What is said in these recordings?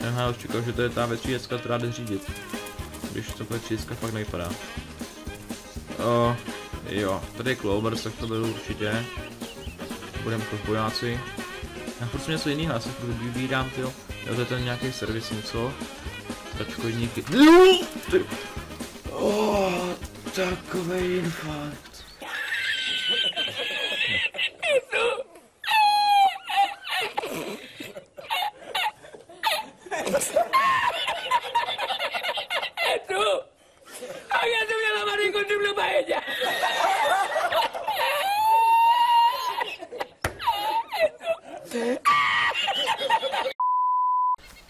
Aha, už čekal, že to je ta V3, která jde řídit. Když to V3 fakt nevypadá. Jo, tady je Clovers, tak to byl určitě. Budeme kovbojáci. Já prostě něco jiného, já se vybírám, tyjo. Jo, to je ten nějaký servis, něco. Tačkodníky. Takovej infarkt.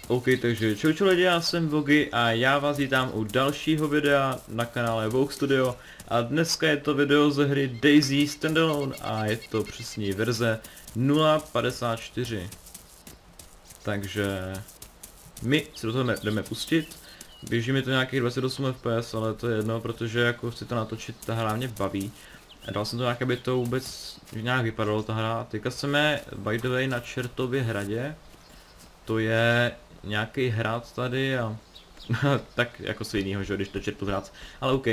OK, takže čau lidi, já jsem Vogy a já vás vítám u dalšího videa na kanále Vogue Studio a dneska je to video ze hry Daisy Standalone a je to přesně verze 0.54. Takže my se do toho jdeme pustit. Běží mi to nějakých 28 fps, ale to je jedno, protože jako chci to natočit, ta hra mě baví. A dal jsem to nějak, aby to vůbec nějak vypadalo ta hra. Teďka jsme by the way na Čertově hradě. To je nějaký hrad tady a tak jako z jinýho, že když to Čertu hrad, ale OK.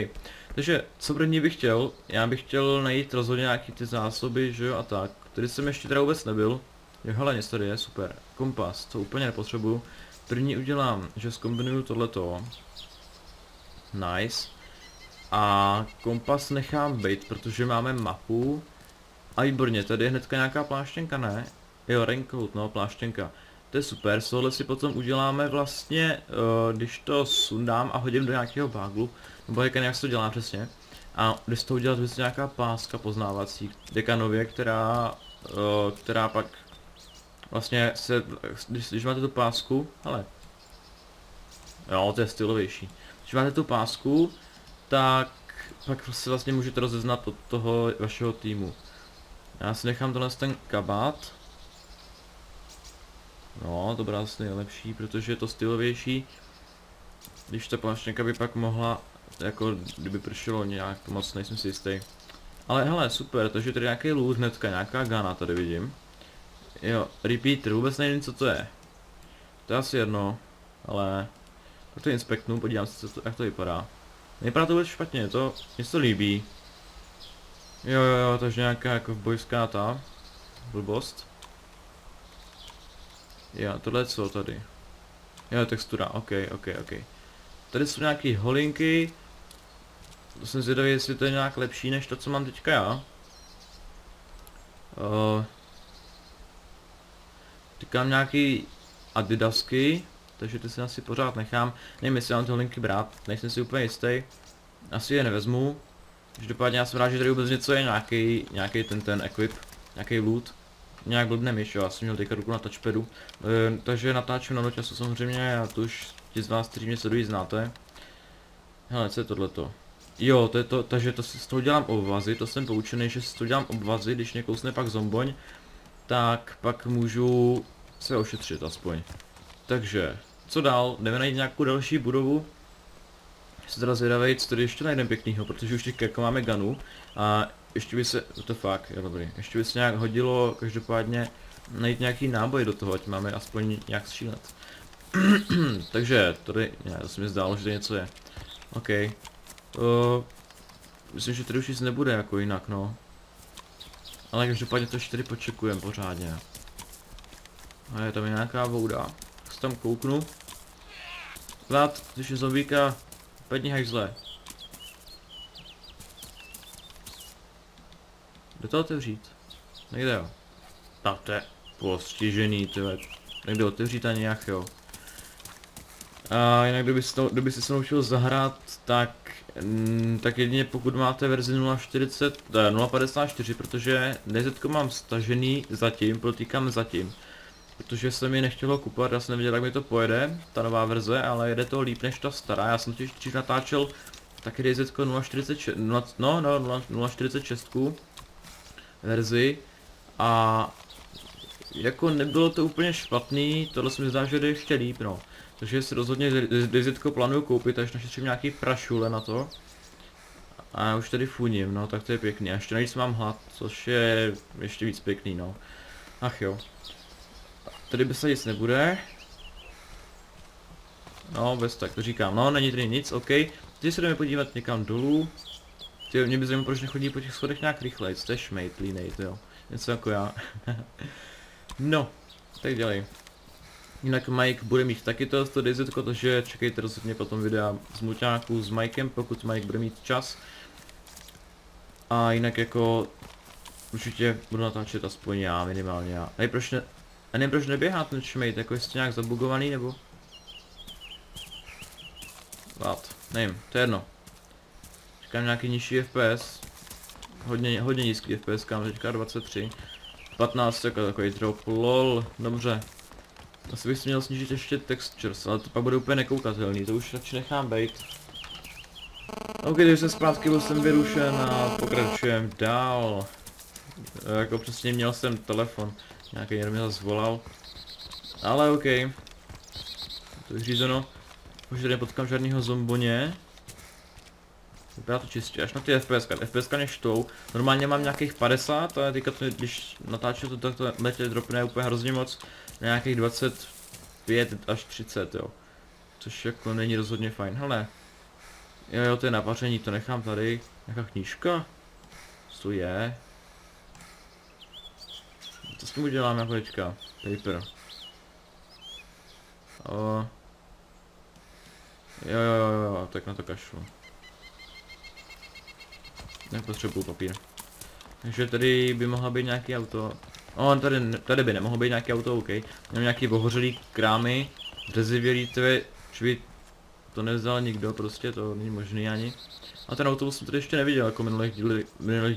Takže co první bych chtěl, já bych chtěl najít rozhodně nějaký ty zásoby, že jo, a tak. Tady jsem ještě teda vůbec nebyl. Jo, hele, něco tady je, super. Kompas, to úplně nepotřebuju. První udělám, že zkombinuju tohleto. Nice. A kompas nechám být, protože máme mapu. A výborně, tady je hnedka nějaká pláštěnka, ne? Jo, raincoat, no, pláštěnka. To je super, z tohle si potom uděláme vlastně, když to sundám a hodím do nějakého báglu, nebo jak se to dělá přesně. A když to udělat vlastně nějaká páska poznávací, dekanově, která pak vlastně se, když máte tu pásku, hele, jo, to je stylovější. Když máte tu pásku, tak pak se vlastně můžete rozeznat od toho vašeho týmu. Já si nechám tenhle ten kabát. No, to bude asi nejlepší, protože je to stylovější. Když ta pláštěnka by pak mohla, jako kdyby pršelo nějak, moc nejsem si jistý. Ale hele, super, takže tady nějaký loot hnedka, nějaká gana tady vidím. Jo, repeater, vůbec nevím, co to je. To je asi jedno, ale tak to inspektnu, podívám se, jak to vypadá. Nevypadá to vůbec špatně, mně se to líbí. Jo, takže nějaká jako bojská ta blbost. Jo, tohle je co tady? Jo, textura, ok. Tady jsou nějaký holinky. To jsem zvědavý, jestli to je nějak lepší než to, co mám teďka já. Teďka mám nějaký adidasky, takže ty si asi pořád nechám. Nevím, jestli mám ty holinky brát, nejsem si úplně jistý. Asi je nevezmu. Každopádně já jsem rád, že tady vůbec něco je, nějaký ten equip, nějaký loot. Nějak blbne myš, jo, já jsem měl teďka ruku na touchpadu. Takže natáčím na noťasu samozřejmě a to už ti z vás, kteří mě sledují, znáte. Hele, co je tohleto? Jo, to je to, takže to si z toho dělám obvazy, to jsem poučený, že si to dělám obvazy, když mě kousne pak zomboň, tak pak můžu se ošetřit aspoň. Takže, co dál? Jdeme najít nějakou další budovu. Jsem teda zvědavej, co tady ještě najdeme pěknýho, protože už teď jako máme ganu a ještě by se, to fakt, je dobrý, ještě by se nějak hodilo každopádně najít nějaký náboj do toho, ať máme aspoň nějak střílet. Takže, tady, ne, to se mi zdálo, že to něco je. OK. Myslím, že tady už nic nebude jako jinak, no. Ale každopádně to ještě tady počekujeme pořádně. A je tam nějaká vouda, tak se tam kouknu. Vlad, když je zombíka, padni hajzle. Jde to otevřít? Nejde, jo. Tak to je postižený, tyhle. Nejde otevřít ani nějak, jo. A jinak kdyby si se naučil zahrát, tak jedině pokud máte verzi 0.54, protože DZ mám stažený zatím, protýkám zatím. Protože se mi nechtělo kupovat, já jsem nevěděl, jak mi to pojede, ta nová verze, ale jede to líp než ta stará. Já jsem totiž dřív natáčel taky DZ 0.46 verzi a jako nebylo to úplně špatný, tohle se mi zdá, že jde ještě líp, no. Takže si rozhodně DZ plánuju koupit, až našetřím nějaký prašule na to. A já už tady funím, no, tak to je pěkný. A ještě navíc mám hlad, což je ještě víc pěkný, no. Ach jo. Tady by se nic nebude. No, bez tak, to říkám, no, není tady nic, OK. Teď se jdeme podívat někam dolů. Ty, mě by zajímalo, proč nechodí po těch schodech nějak rychleji, to je šmejt, línej, jo. Něco jako já. No, tak dělej. Jinak Mike bude mít taky to dizitko, takže čekejte rozhodně potom videa z Muťáku s Mikem, pokud Mike bude mít čas. A jinak jako určitě budu natáčet aspoň já, minimálně já. A nevím, proč neběhá ten šmejt, jako jste nějak zabugovaný nebo? Nevím, to je jedno. Čekám nějaký nižší FPS. Hodně nízký FPS, kam teďka 23. 15 jako takový drop, lol, dobře. Asi bych si měl snížit ještě textures, ale to pak bude úplně nekoukatelný, to už radši nechám bejt. OK, takže jsem zpátky, byl jsem vyrušen a pokračujem dál. Jako přesně měl jsem telefon, nějaký někdo mě zase volal. Ale OK. To je řízeno. Už tady nepotkám žádného zomboně. Vypadá to čistě, až na ty FPS mě štou. Normálně mám nějakých 50, ale teďka to, když natáčím to metě dropne úplně hrozně moc. Na nějakých 25 až 30, jo. Což jako není rozhodně fajn, hele. Jo, to je napaření, to nechám tady. Nějaká knížka? Co to je? Co s tím udělám jako teďka? Paper. Jo, tak na to kašlu. Nepotřebuju papír. Takže tady by mohla být nějaký auto. Tady by nemohlo být nějaký auto, OK. Mám nějaký ohořelý krámy, dřezivělý, že by to nevzal nikdo, prostě to není možný ani. A ten autobus jsem tady ještě neviděl, jako minulých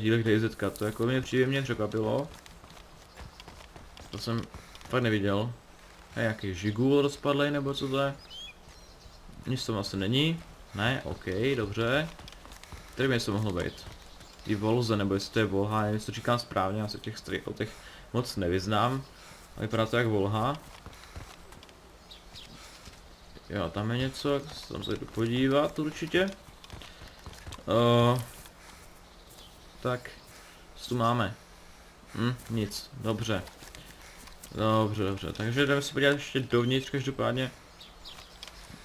dílech DayZ, to jako mě příjemně překvapilo. To jsem fakt neviděl. Je nějaký žigul rozpadlej, nebo co to je? Nic tam asi není. Ne, OK, dobře. Tady by něco mohlo být. I Volze, nebo jestli to je Volha, nevím, jestli to říkám správně, já se o těch moc nevyznám. A vypadá to jak Volha. Jo, tam je něco, tam se jdu podívat určitě. Tak, co tu máme? Nic, dobře. Dobře, takže jdeme se podívat ještě dovnitř, každopádně.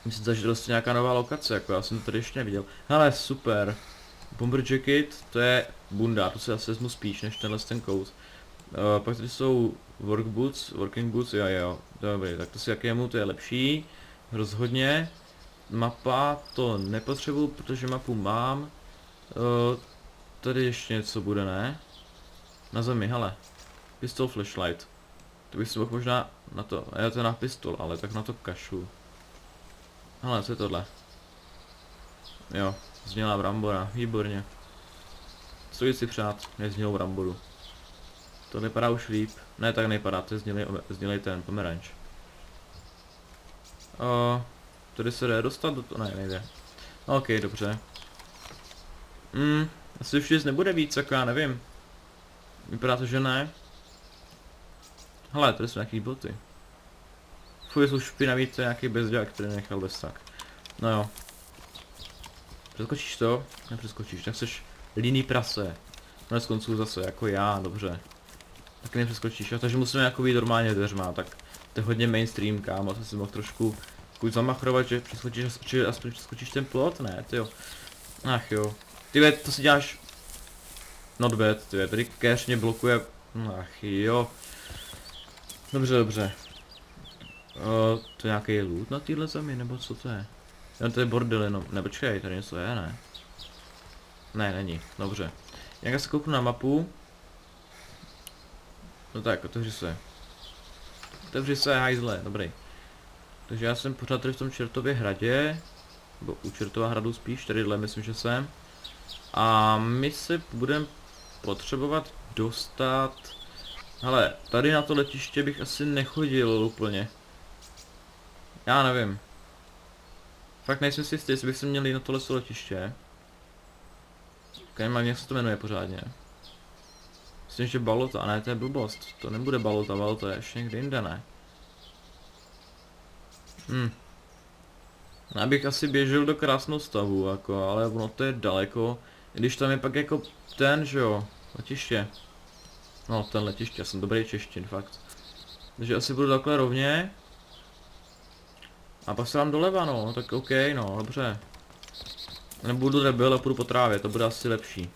Myslím, že to je nějaká nová lokace, jako já jsem to tady ještě neviděl. Hele, super. Bomber jacket, to je bunda, to si asi vezmu spíš než ten kout. Pak tady jsou working boots, jo, dobrý, tak to si jakému, to je lepší. Rozhodně. Mapa to nepotřebuju, protože mapu mám. Tady ještě něco bude, ne? Na zemi, hele. Pistol flashlight. To bych si mohl možná na to, já to na pistol, ale tak na to kašu. Hele, co je tohle? Jo, znělá brambora, výborně. Co si přát, neznělou bramboru. To vypadá už líp. Ne, tak nevypadá, to je znělej ten pomeranč. Tady se jde dostat do toho? Ne, nejde. OK, dobře. Asi už nic nebude víc, jako já nevím. Vypadá to, že ne. Hele, tady jsou nějaký boty. Fuj, jsou špinavý, to je nějaký bezďák, který nechal bez tak. No jo. Přeskočíš to? Nepřeskočíš, tak jsi líný prase. Konec konců zase, jako já, dobře. Taky nepřeskočíš, jo? Takže musíme jako být normálně dveřma, tak to je hodně mainstream, kámo, to si mohl trošku zamachrovat, že přeskočíš, či aspoň přeskočíš ten plot, ne, tyjo. Ach jo. Ty to si děláš not bad, tyjo, tady cache mě blokuje, ach jo. Dobře. To je nějaký loot na téhle zemi, nebo co to je? Jo, to je bordel jenom, ne počkej, tady něco je, ne? Ne, není, dobře. Jak se kouknu na mapu. No tak, otevři se. Otevři se, hajzle, dobrý. Takže já jsem pořád tady v tom Čertově hradě. Nebo u Čertova hradu spíš, tadyhle myslím, že jsem. A my se budeme potřebovat dostat. Hele, tady na to letiště bych asi nechodil úplně. Já nevím. Fakt nejsem si jistý, jestli bych se měl jít na tohle letiště. Jak se to jmenuje pořádně? Myslím, že balota, a ne, to je blbost. To nebude balota je ještě někde jinde, ne? Já bych asi běžel do Krásnostavu, jako, ale ono to je daleko. Když tam je pak jako ten, že jo, letiště. No, ten letiště, já jsem dobrý češtin, fakt. Takže asi budu takhle rovně. A pak se dám doleva, no, tak OK, no, dobře. Nebudu debil a půjdu po trávě, to bude asi lepší.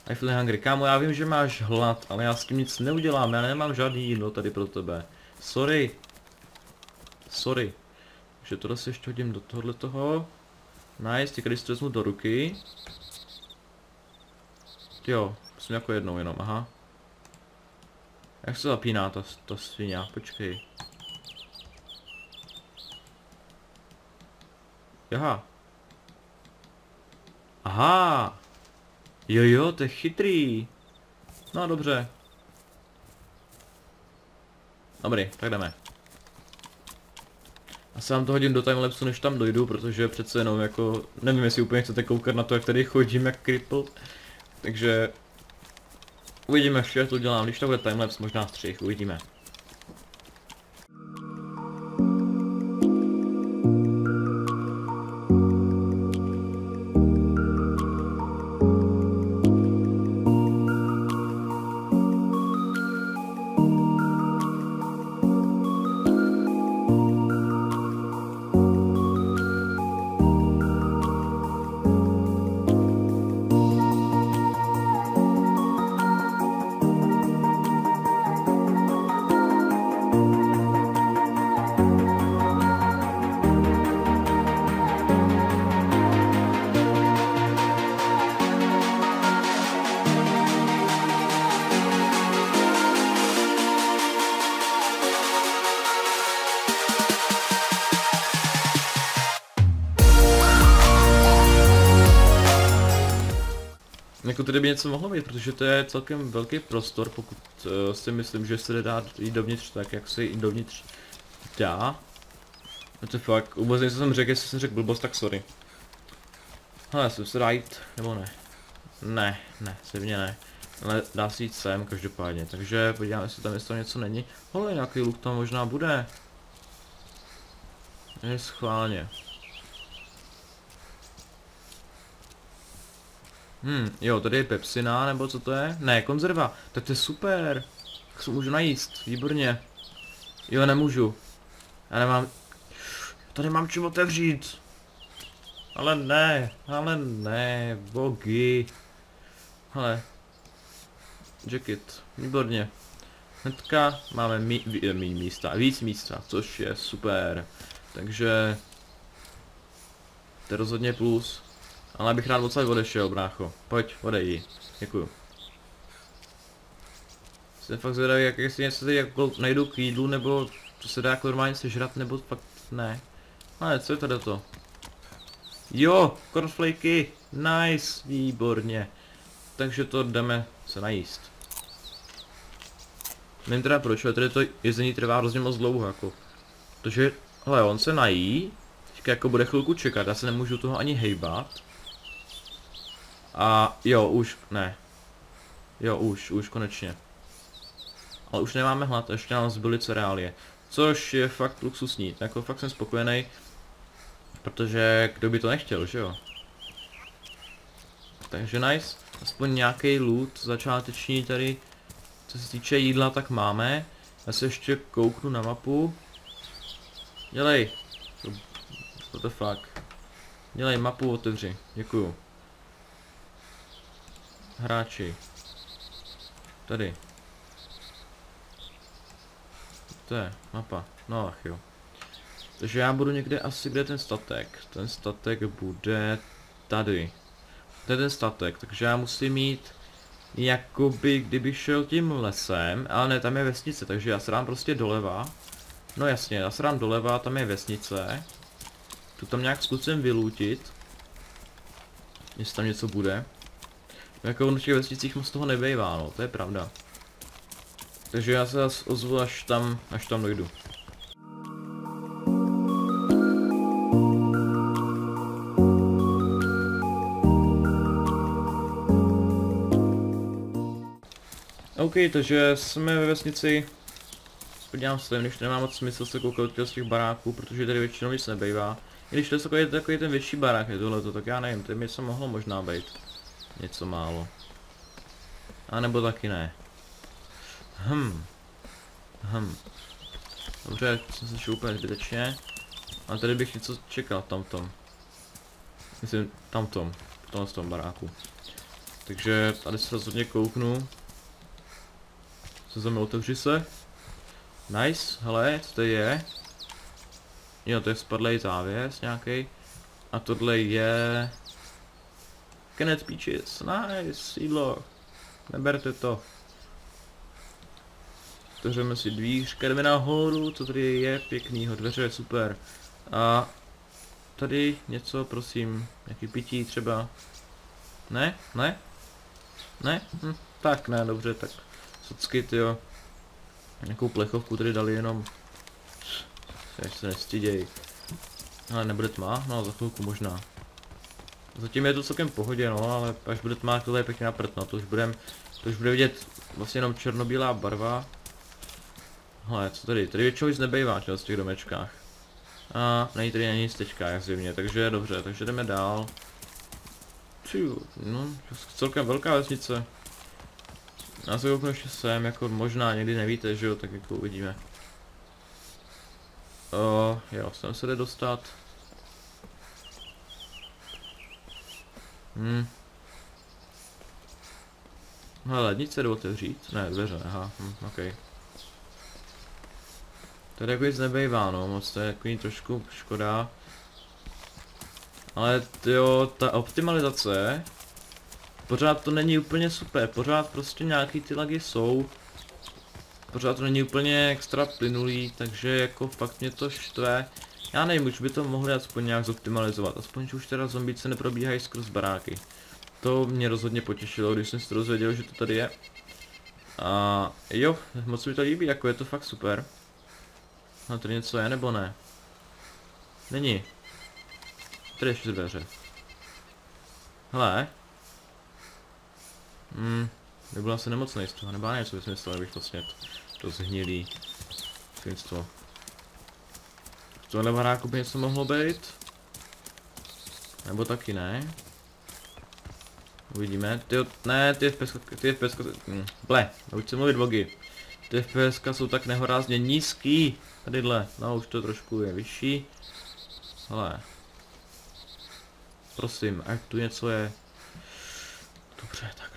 I feel hungry. Kámo, já vím, že máš hlad, ale já s tím nic neudělám, já nemám žádný jídlo tady pro tebe. Sorry. Sorry. Takže tohle si ještě hodím do tohohle toho. Nice, teď když to vezmu do ruky. Jo, jsem jako jednou jenom, aha. Jak se zapíná ta svině? Počkej. Jaha. Aha. Jo, to je chytrý. No dobře. Dobrý, tak jdeme. Asi vám to hodím do timelapsu, než tam dojdu, protože přece jenom jako, nevím, jestli úplně chcete koukat na to, jak tady chodím jak cripple. Takže uvidíme, vše to dělám, když to bude timelapse, možná střih, uvidíme. Jako tady by něco mohlo být, protože to je celkem velký prostor, pokud si myslím, že se dá jít dovnitř tak, jak se jít dovnitř dá. No to fakt, vůbec něco jsem řekl, jestli jsem řekl blbost, tak sorry. Hele, jsem se dá jít, nebo ne? Ne, zjevně ne. Ale dá se jít sem každopádně, takže podíváme, jestli tam něco není. Hele, nějaký luk tam možná bude. Je schválně. Jo, tady je pepsina, nebo co to je? Ne, konzerva, tak to je super. Tak se můžu najíst, výborně. Jo, nemůžu. Já nemám... Tady mám čím otevřít. Ale ne, bogy. Hele. Jacket, výborně. Hnedka máme víc místa, což je super. Takže... To je rozhodně plus. Ale bych rád odsaď odešel, brácho. Pojď, odejdi. Děkuju. Jsem fakt zvědavý, jak jestli něco tady jako najdu k jídlu, nebo to se dá jako normálně sežrat, nebo fakt ne. Ale co je tady to? Jo, cornflakey, nice, výborně. Takže to jdeme se najíst. Nevím teda proč, ale tady to jezení trvá hrozně moc dlouho, jako. Protože, hele, on se nají, teďka jako bude chvilku čekat, já se nemůžu toho ani hejbat. A jo, už, ne. Jo, už konečně. Ale už nemáme hlad, ještě nám zbyly cereálie. Což je fakt luxusní, jako fakt jsem spokojený. Protože kdo by to nechtěl, že jo? Takže nice, aspoň nějaký loot začáteční tady. Co se týče jídla, tak máme. Já se ještě kouknu na mapu. Dělej. What the fuck. Dělej mapu, otevři, děkuju. Hráči. Tady. To je mapa. No ach jo. Takže já budu někde asi, kde je ten statek. Ten statek bude tady. To je ten statek, takže já musím jít jakoby kdyby šel tím lesem, ale ne, tam je vesnice, takže já se dám prostě doleva. No jasně, já se dám doleva, tam je vesnice. Tu tam nějak zkusím vylútit. Jestli tam něco bude. Jako v těch vesnicích moc toho nebejvá, no, to je pravda. Takže já se zase ozvu, až tam dojdu. OK, takže jsme ve vesnici. Podívám se, když nemá moc smysl se koukat do těch baráků, protože tady většinou nic nebejvá. I když to je takový ten větší barák je tohleto, tak já nevím, tady něco mohlo možná být. Něco málo. A nebo taky ne. Dobře, jsem se šel úplně zbytečně. A tady bych něco čekal tamtom. Myslím tamtom, v tomhle tom baráku. Takže tady se rozhodně kouknu. Co za mnou, otevři se. Nice, hele, co to je? Jo, to je spadlej závěs nějaký. A tohle je... Kenneth Peaches, nice, jídlo. Neberte to. Otevřeme si dvířka, jdeme nahoru, co tady je pěknýho, dveře, super. A tady něco, prosím, nějaký pití třeba. Ne? Ne? Ne? Tak ne, dobře, tak socky, tyjo. Nějakou plechovku tady dali jenom. Se nestyděj. Ale nebude tma? No, za chvilku možná. Zatím je to celkem v pohodě, no, ale až bude tma, tohle je pěkně na prd, no, to už bude vidět vlastně jenom černobílá barva. Hele, co tady? Tady většinou nic nebejvá, v těch domečkách. A není tady ani nic teďka, jak zjevně, takže dobře, takže jdeme dál. No, celkem velká vesnice. Já se kouknu ještě sem, jako možná někdy nevíte, že jo, tak jako uvidíme. Jo, sem se jde dostat. Hele, nic se jde otevřít, ne, dveře, aha, ok. Tady jako nic nebejvá, no, moc to je takový trošku škoda. Ale jo, ta optimalizace, pořád to není úplně super, pořád prostě nějaký ty lagy jsou. Pořád to není úplně extra plynulý, takže jako fakt mě to štve. Já nevím, už by to mohli aspoň nějak zoptimalizovat, aspoň že už teda zombíce neprobíhají skrz baráky. To mě rozhodně potěšilo, když jsem si to dozvěděl, že to tady je. A jo, moc mi to líbí, jako je to fakt super. No tady něco je nebo ne? Není. Tady ještě dveře. Hele. Nebyl asi nemocnej z toho, nebo něco bys myslel, abych to snět. To zhnilý svinstvo. V tohle baráku by něco mohlo být? Nebo taky ne? Uvidíme. Ne, ty FPS, ble, už se mluvit bogy. Ty FPS jsou tak nehorázně nízký. Tadyhle, no už to trošku je vyšší. Hele. Prosím, ať tu něco je. Dobře, tak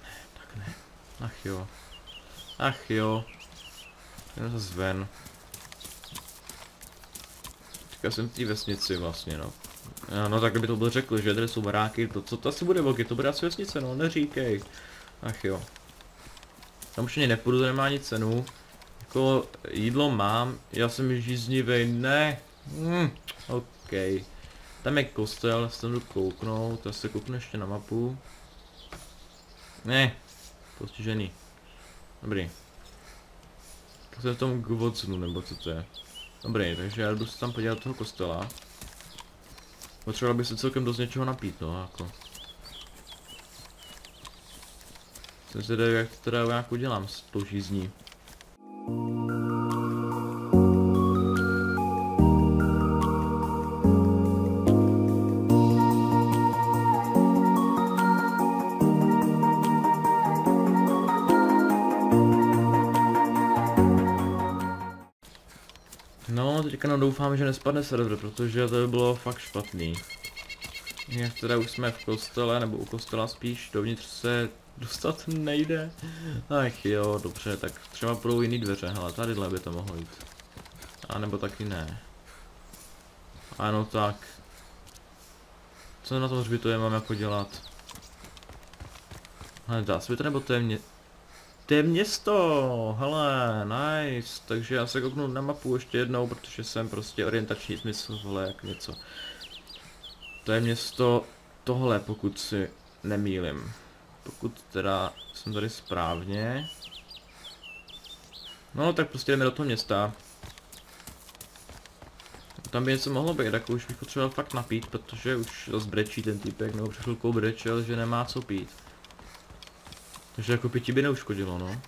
ne. Ach jo. Ach jo. Jdem zase ven. Teďka jsem v té vesnici vlastně, no. No tak by to byl řekl, že tady jsou baráky, co to asi bude boky, to bude asi vesnice, no, neříkej. Ach jo. Tam už ani nepůjdu, to nemá nic cenu. Jako jídlo mám, já jsem žíznivej, ne. OK. Tam je kostel, se tam jdu kouknout, já se kouknu ještě na mapu. Ne, postižený. Dobrý. Tak jsem v tom Gvodznu, nebo co to je. Dobrý, takže já jdu se tam podívat do toho kostela. Potřeboval bych se celkem dost něčeho napít, no, jako. Jsem si tady, jak to teda nějak udělám s tou žízní. No, teďka doufám, že nespadne server, protože to by bylo fakt špatný. Jak teda už jsme v kostele, nebo u kostela spíš, dovnitř se dostat nejde. Ach jo, dobře, tak třeba budou jiný dveře, hele, tadyhle by to mohlo jít. A nebo taky ne. Ano, tak. Co na tom hřbitově mám jako dělat? Hele, dá se to, nebo to je to je město, hele, nice, takže já se kouknu na mapu ještě jednou, protože jsem prostě orientační smysl, hele, jak něco. To je město tohle, pokud si nemýlim. Pokud teda jsem tady správně. No, tak prostě jdeme do toho města. Tam by něco mohlo být, jako už bych potřeboval fakt napít, protože už zase brečí ten týpek, nebo před chvilkou brečel, že nemá co pít. Takže jako pití by neuškodilo, no.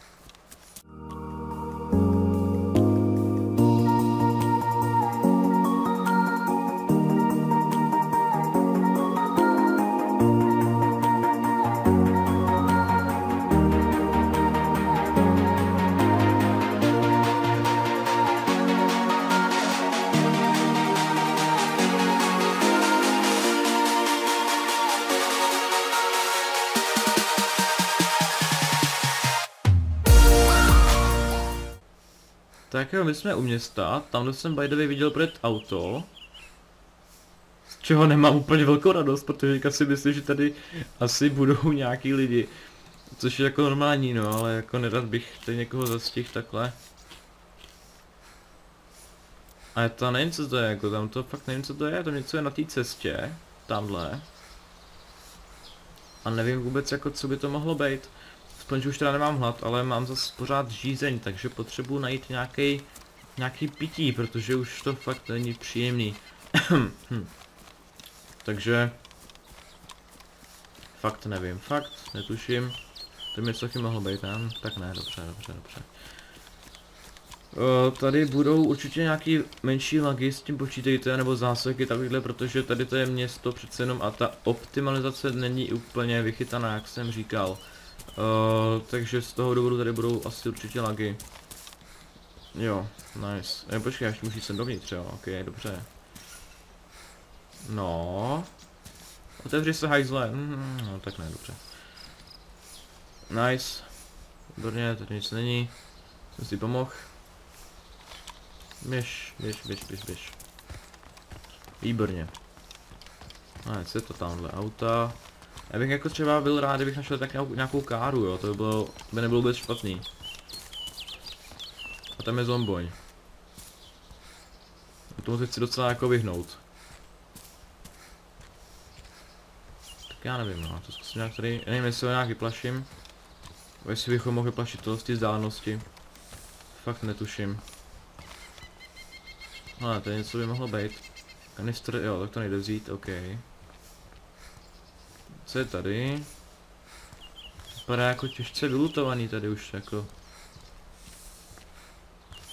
Tak jo, my jsme u města, tamhle jsem by the way viděl před auto. Z čeho nemám úplně velkou radost, protože teďka si myslím, že tady asi budou nějaký lidi. Což je jako normální, no, ale jako nerad bych tady někoho zastihl takhle. Ale to nevím, co to je, jako tam to fakt nevím, co to je, to něco je na té cestě, tamhle. A nevím vůbec, jako co by to mohlo být. Aspoň, že už teda nemám hlad, ale mám zase pořád žízeň, takže potřebuji najít nějaký pití, protože už to fakt není příjemný. Takže... Fakt nevím, fakt netuším. To by něco taky mohlo být, ne? Tak ne, dobře. Tady budou určitě nějaký menší lagy, s tím počítejte, nebo záseky takovýhle, protože tady to je město přece jenom a ta optimalizace není úplně vychytaná, jak jsem říkal. Takže z toho důvodu tady budou asi určitě lagy. Jo, nice. Počkej, ještě musí sem dovnitř, jo, ok, dobře. No. Otevři se, hajzle. No tak ne, dobře. Nice. Výborně, tady nic není. Jsem si pomohl. Běž. Výborně. No, co je to tamhle auta. Já bych jako třeba byl rád, kdybych našel tak nějakou káru, jo, to by nebylo vůbec špatný. A tam je zomboň. A tomu se chci docela jako vyhnout. Tak já nevím, no, to zkusím nějak tady, já nevím, jestli ho nějak vyplaším. Nebo jestli bychom mohli plašit to z té vzdálenosti. Fakt netuším. Ale to je něco by mohlo být. Kanistr, jo, tak to nejde vzít, ok. Co je tady? Vypadá jako těžce vylutovaný tady už, jako.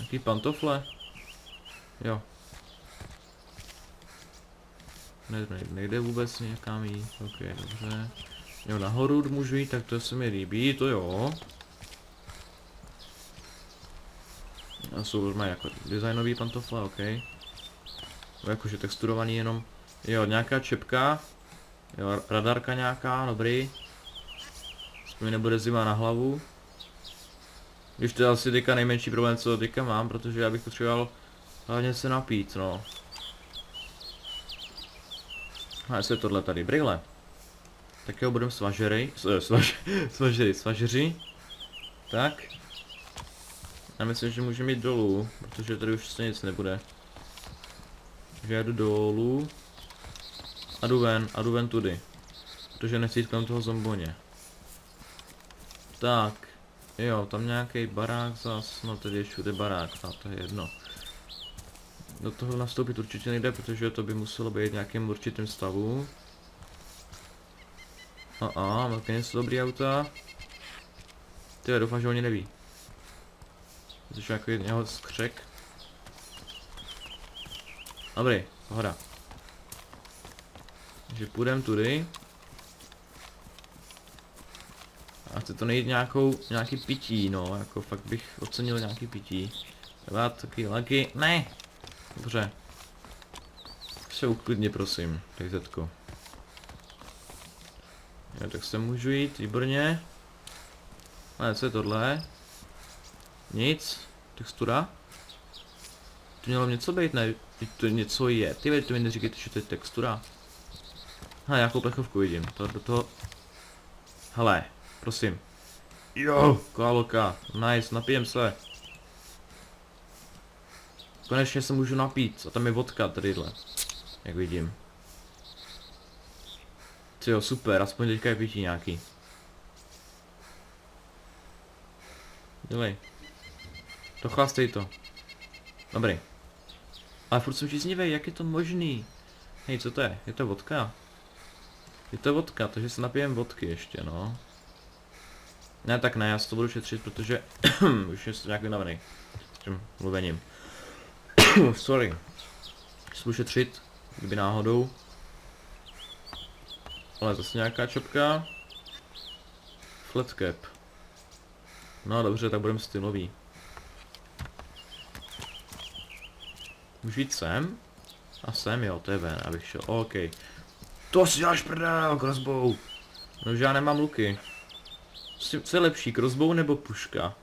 Jaký pantofle? Jo. Nejde vůbec někam jít, ok, dobře. Jo, nahoru můžu jít, tak to se mi líbí, to jo. A jsou mají jako designový pantofle, ok. Jakože texturovaný jenom. Jo, nějaká čepka. Jo, radarka nějaká, dobrý. Aspoň nebude zima na hlavu. Když to je asi teďka nejmenší problém, co teďka mám, protože já bych potřeboval hlavně se napít, no. A jestli je tohle tady, brýle. Tak jo, budeme svažeři. Tak. Já myslím, že můžeme jít dolů, protože tady už se nic nebude. Takže já jdu dolů. A jdu ven tudy. Protože nechci jít kolem toho zomboně. Tak. Jo, tam nějaký barák zas, no tady je všude barák, a to je jedno. Do toho nastoupit určitě nejde, protože to by muselo být v nějakém určitém stavu. Velké něco dobrý auta. Ty doufám, že oni neví. Což je jako jeho skřek. Dobrý, pohoda. Takže půjdeme tudy. A chce to nejít nějaký pití, no, jako fakt bych ocenil nějaký pití. Dát taky lagy, ne! Dobře. Se uklidni, prosím, DZko. Jo, tak se můžu jít, výborně. Ale co je tohle? Nic. Textura? To mělo něco být, ne? To něco je. Ty to mi neříkejte, že to je textura. Nějakou plechovku vidím. To do toho... Hele, prosím. Jo, koaloka. Nice, napijem se. Konečně se můžu napít. A tam je vodka tadyhle. Jak vidím. Tyjo, super, aspoň teďka je pití nějaký. Dělej. Dochlastej to. Dobrý. Ale furt jsem žíznivej, jak je to možný? Hej, co to je? Je to vodka? Je to vodka, takže se napijem vodky ještě, no. Ne, tak ne, já si to budu šetřit, protože už je nějak vynavený. S tím mluvením. Sorry. Si budu šetřit, kdyby náhodou. Ale zase nějaká čopka. Flat cap. No dobře, tak budeme stylový. Můžu jít sem? A sem, jo, to je ven, abych šel, OK. To si děláš prdel, crossbow. No, že já nemám luky. Co je lepší, crossbow nebo puška?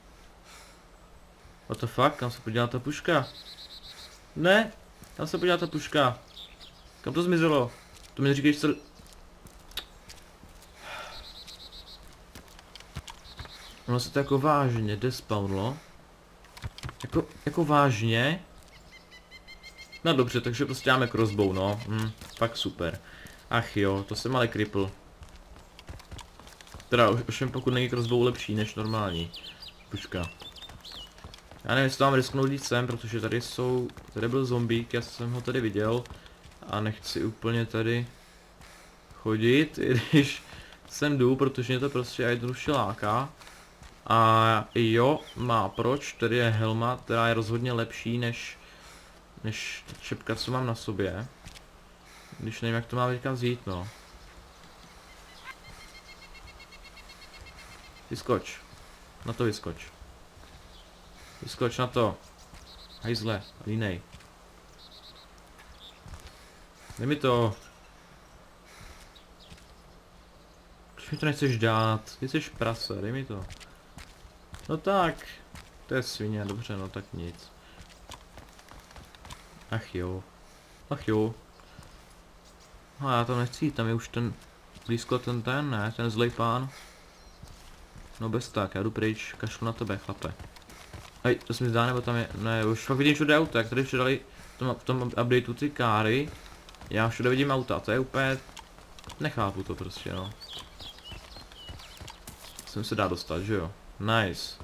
What the fuck, kam se podívala ta puška? Ne, kam se podívala ta puška? Kam to zmizelo? To mi neříkej, že se... Ono se to jako vážně despawnlo. Jako vážně? No dobře, takže prostě dáme crossbow, no. Fakt super. Ach jo, to jsem ale cripple. Teda ovšem pokud není crossbow lepší než normální puška. Já nevím, jestli to mám risknout jít sem, protože tady byl zombík, já jsem ho tady viděl. A nechci úplně tady chodit, i když sem jdu, protože mě to prostě jednoduše láká. A jo, má proč, tady je helma, která je rozhodně lepší než čepka, co mám na sobě. Když nevím, jak to mám teďka vzít, no. Vyskoč. Na to vyskoč. Vyskoč na to. Hajzle, línej. Dej mi to. Proč mi to nechceš dát? Ty jsi prase, dej mi to. No tak. To je svině, dobře, no tak nic. Ach jo. Ach jo. No já to nechci jít, tam je už ten blízko ne, ten zlej pán. No bez tak, já jdu pryč, kašlu na tebe, chlape. Hej, to se mi zdá, nebo tam je, ne, už fakt vidím všude auta, jak tady přidali v tom updateu ty káry. Já všude vidím auta, to je úplně, nechápu to prostě, no. Sem se dá dostat, že jo? Nice.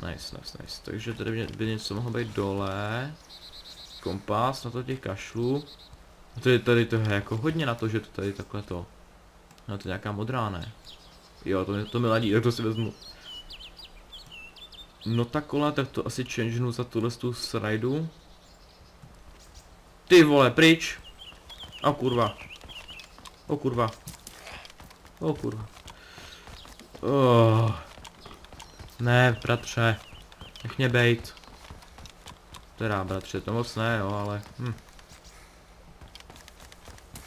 Nice. Takže tady by něco mohlo být dole. Kompas, na to těch kašlů. Tady to je jako hodně na to, že to tady takhle to. No to je nějaká modrá, ne? Jo, to mi ladí, tak to si vezmu. No ta kola, tak to asi changenu za tuhle tu srajdu. Ty vole, pryč! O kurva. O kurva. O kurva. Oh. Ne, bratře. Nech mě bejt. Teda, bratře, to moc ne, jo, ale...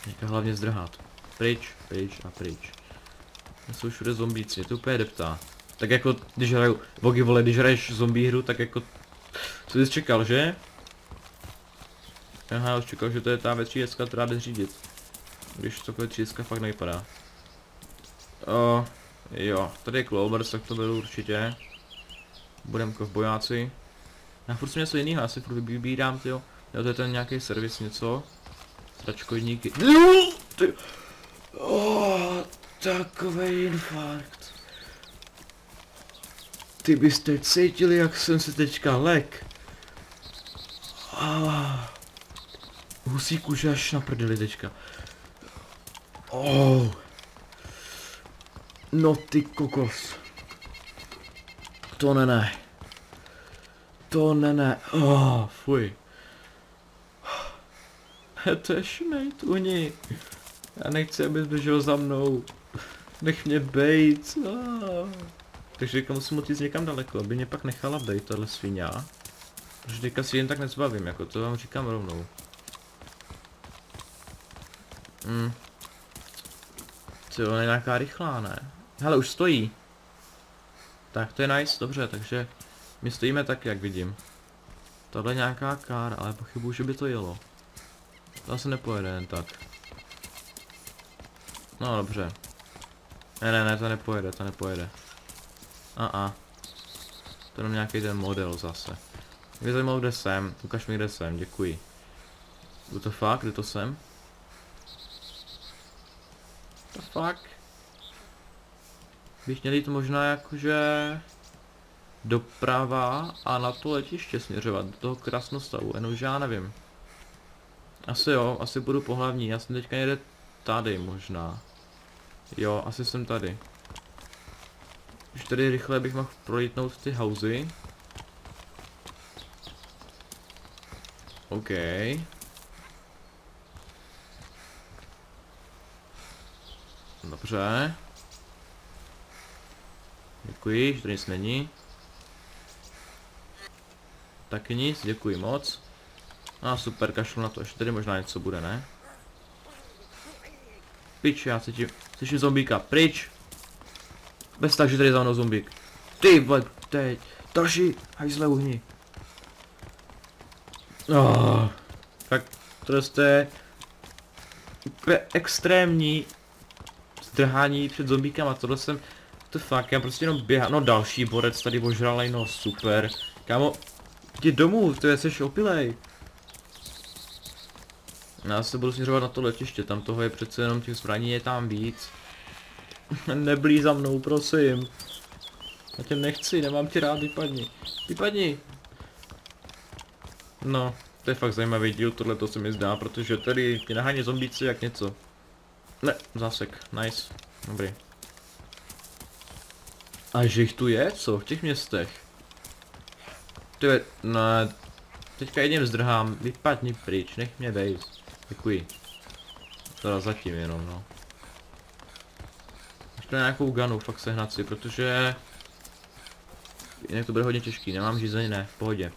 Někde hlavně zdrhat. Pryč a pryč. Jsou všude zombíci, to úplně deptá. Tak jako, když hraju, Vogy vole, když hraješ zombie hru, tak jako... Co jsi čekal, že? Aha, už čekal, že to je ta V3, která jde řídit. Když to V3 fakt nevypadá. Jo, tady je Clovers, tak to bylo určitě. Budem kovbojáci. Já furt jsem něco jiného, já si furt vybírám, tyjo. Jo, to je ten nějaký servis, něco. Stračkodníky. Takovej infarkt. Ty byste cítili, jak jsem se teďka lek. Husí kůže až na prdeli teďka. No ty kokos. To ne. To ne. Fuj. To je šmejt, uni. Já nechci, abys běžel za mnou. Nech mě bejt. Takže teďka musím odjít někam daleko, aby mě pak nechala bejt, tahle svině. Protože teďka si jen tak nezbavím, jako to vám říkám rovnou. To je nějaká rychlá, ne? Hele, už stojí. Tak to je nice, dobře, takže my stojíme tak, jak vidím. Tohle je nějaká kára, ale pochybuji, že by to jelo. To asi nepojede jen tak. No dobře. Ne, to nepojede. To je nějaký ten model zase. Mě zajímalo, kde jsem. Ukaž mi, kde jsem, děkuji. Kdo to fakt? Kde to jsem? To fakt? Bych měl jít možná jakože... doprava a na to letiště směřovat, do toho krasnostavu, jenomže já nevím. Asi jo, asi budu po hlavní, já jsem teďka někde tady možná. Jo, asi jsem tady. Už tady rychle bych mohl prolítnout ty houzy. OK. Dobře. Děkuji, že tady nic není. Taky nic, děkuji moc. Super, kašlu na to, ještě tady možná něco bude, ne? Pič, já cítím zombíka, pryč! Bez tak, že tady za mnou zombík. Ty vole, teď, Další, hajzle uhni. Oh, tak to je úplně extrémní zdrhání před zombíkama, tohle jsem, to fakt, já prostě jenom běhám, no další borec tady ožralej, no super. Kámo, jdi domů, to je, jsi opilej. Já se budu směřovat na to letiště, tam toho je přece jenom těch zbraní je tam víc. Neblíž za mnou, prosím. Já tě nechci, nemám tě rád, vypadni. Vypadni. No, to je fakt zajímavý díl, tohle to se mi zdá, protože tady tě nahání zombíci jak něco. Ne, zásek, nice, dobrý. A že jich tu je, co? V těch městech? To je, ne, teďka jedním zdrhám, vypadni pryč, nech mě bejt. Děkuji. Teda zatím jenom, no. Ještě nějakou gunu fakt sehnat si, protože jinak to bude hodně těžký, nemám žízeň, ne, v pohodě.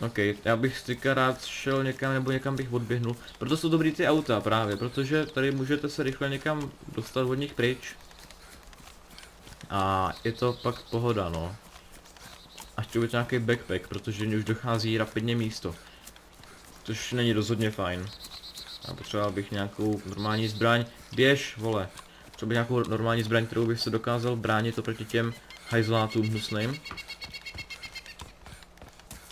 OK, já bych teďka rád šel někam nebo někam bych odběhnul, proto jsou dobrý ty auta právě, protože tady můžete se rychle někam dostat od nich pryč. A je to pak pohoda, no. A chtěl bych nějaký backpack, protože mě už dochází rapidně místo. Což není rozhodně fajn. A potřeboval bych nějakou normální zbraň. Běž, vole. Třeba nějakou normální zbraň, kterou bych se dokázal bránit oproti těm hajzlátům hnusným.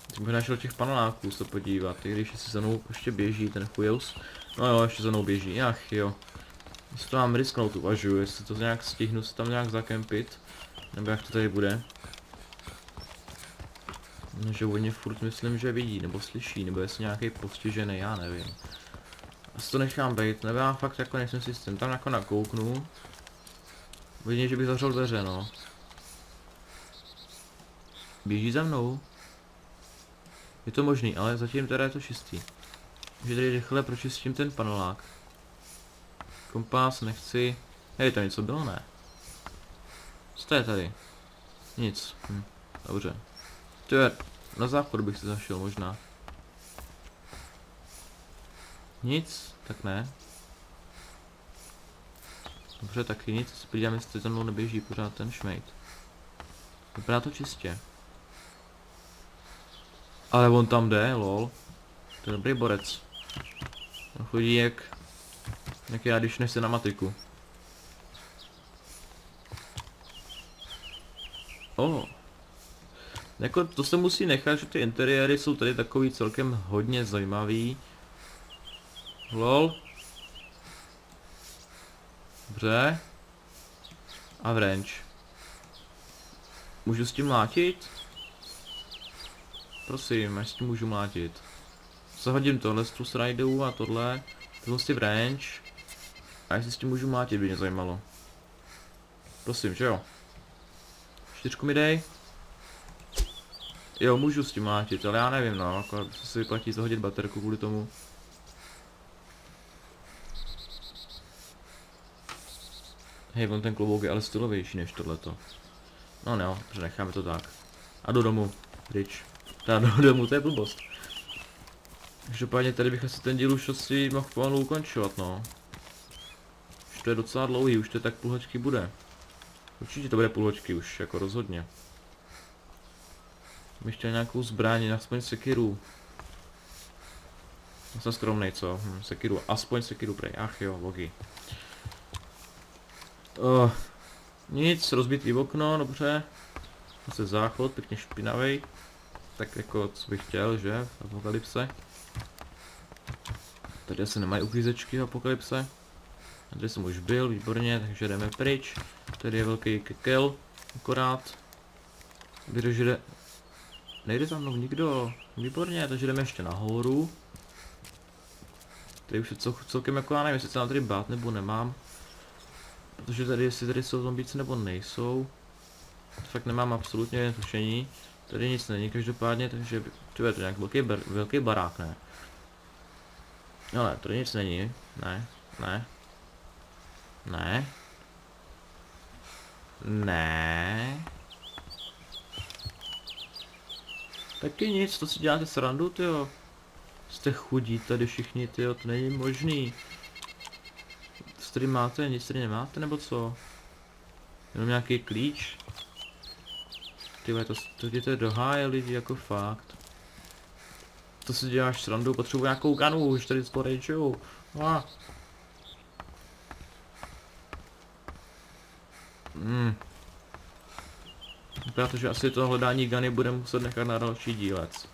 Teď bych našel těch paneláků se podívat, i když si za mnou ještě běží ten chujous. No jo, ještě za mnou běží, ach jo. Jestli to mám risknout, uvažuji, jestli to nějak stihnu se tam nějak zakempit. Nebo jak to tady bude. No, že oni furt myslím, že vidí, nebo slyší, nebo jestli nějaký postižený, já nevím. Asi to nechám být, nebo já fakt jako nejsem systém, tam jako nakouknu. Vidím, že bych zavřel dveře, no. Běží za mnou. Je to možný, ale zatím teda je to čistý. Takže tady rychle pročistím ten panelák. Kompas nechci. Hej, tam něco bylo, ne? Co to je tady? Nic. Dobře. To je, na záchod bych se zašel možná. Nic? Tak ne. Dobře, taky nic. Podívám, jestli za mnou neběží pořád ten šmejt. Vypadá to čistě. Ale on tam jde, lol. To je dobrý borec. On chodí jak já, když nese na matiku. Jako to se musí nechat, že ty interiéry jsou tady takový celkem hodně zajímavý. Lol. Dobře. A wrench. Můžu s tím mlátit? Prosím, až s tím můžu mlátit. Zahodím tohle z tu srajdu a tohle. Tohle si wrench. A jestli s tím můžu mlátit, by mě zajímalo. Prosím, že jo? 4 mi dej. Jo, můžu s tím mlátit, ale já nevím, no, jako se vyplatí zahodit baterku kvůli tomu. Hej, on ten klobouk je ale stylovější než tohleto. No ne, protože necháme to tak. A do domu, pryč. Teda do domu, to je blbost. Každopádně tady bych asi ten díl už asi mohl pomalu ukončovat, no. Už to je docela dlouhý, už to je tak půl hoďky bude. Určitě to bude půl hoďky už, jako rozhodně. Bych chtěl nějakou zbraň, aspoň sekiru. Já jsem skromnej, co? Sekiru, aspoň sekiru prej, ach jo, logi. Nic, rozbitý okno, dobře. Zase záchod, pěkně špinavý. Tak jako, co bych chtěl, že? V apokalypse. Tady asi nemají uklízečky v apokalypse. Tady jsem už byl, výborně, takže jdeme pryč. Tady je velký kekel, akorát. Když jde... Nejde za mnou nikdo, výborně, takže jdeme ještě nahoru. Tady už je celkem jako, já nevím, jestli se nám tady bát nebo nemám. Protože tady, jestli tady jsou zombíci nebo nejsou. To fakt nemám absolutně tušení. Tady nic není každopádně, takže to je to nějak velký barák, ne? No ne, tady nic není, ne, ne. Ne. Ne. Taky nic, to si děláte srandu, tyjo. Jste chudí tady všichni, tyjo, to není možný. Co tady máte, nic tady nemáte, nebo co? Jenom nějaký klíč? Tyhle, to jděte do háje lidi, jako fakt. To si děláš srandu, potřebuji nějakou ganu, už tady storageu. Vypadá to, že asi to hledání gany bude muset nechat na další dílec.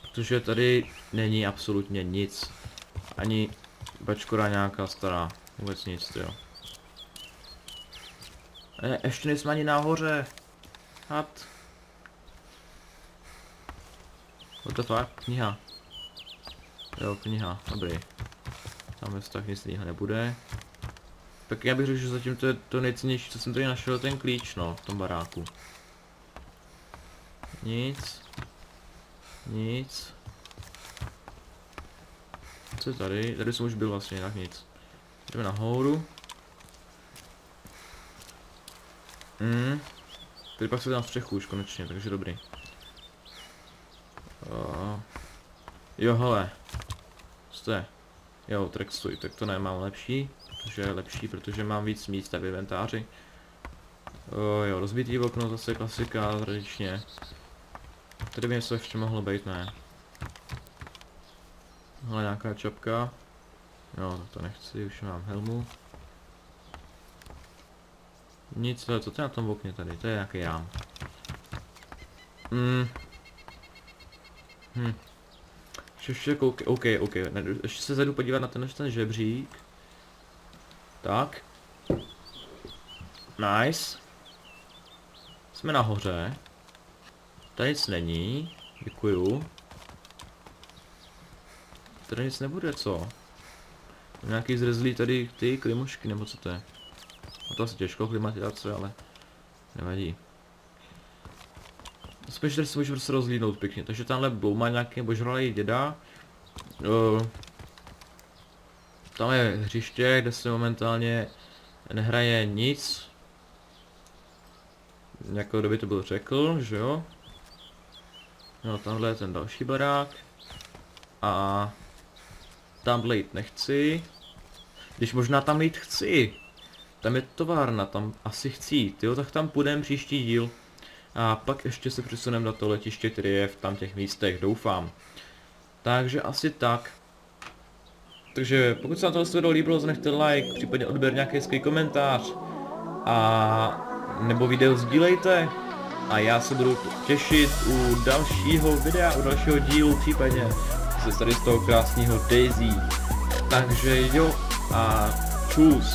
Protože tady není absolutně nic. Ani bačkora nějaká stará. Vůbec nic, jo. Ještě nejsme ani nahoře. Hat. What the fuck? Kniha. Jo, kniha, dobrý. Tam bez tak nic jiného nebude. Tak já bych řekl, že zatím to je to nejcennější, co jsem tady našel, ten klíč, no, v tom baráku. Nic. Nic. Co je tady? Tady jsem už byl vlastně, tak nic. Jdeme nahoru. Tady pak se dám střechu už konečně, takže dobrý. Jo, hele. Jste. Jo, track stoj, tak to nemám lepší. Protože je lepší, protože mám víc místa v inventáři. Jo, rozbitý okno, zase klasika, tradičně. Tady by něco ještě mohlo být, ne? Hele, nějaká čapka. Jo, to nechci, už mám helmu. Nic, co to je na tom okně tady? To je nějaký rám. Ještě OK. Ještě se zajdu podívat na ten žebřík. Tak. Nice. Jsme nahoře. Tady nic není. Děkuju. Tady nic nebude, co? Nějaký zrezlý tady ty klimušky, nebo co to je? No to asi těžko klimatizace, ale nevadí. Spíš tady se můžu prostě rozlídnout pěkně, takže tamhle blouma nějaký nebo žralej děda. Tam je hřiště, kde se momentálně nehraje nic. Jako kdo by to byl řekl, že jo? No, tamhle je ten další barák. A tamhle jít nechci. Když možná tam jít chci. Tam je továrna, tam asi chci jít, jo, tak tam půjdeme příští díl. A pak ještě se přesuneme na to letiště, které je v tam těch místech, doufám. Takže asi tak. Takže pokud se vám tohle video líbilo, zanechte like, případně odběr nějaký hezký komentář. A nebo video sdílejte. A já se budu těšit u dalšího videa, u dalšího dílu, případně se tady z toho krásného Daisy. Takže jo a čus.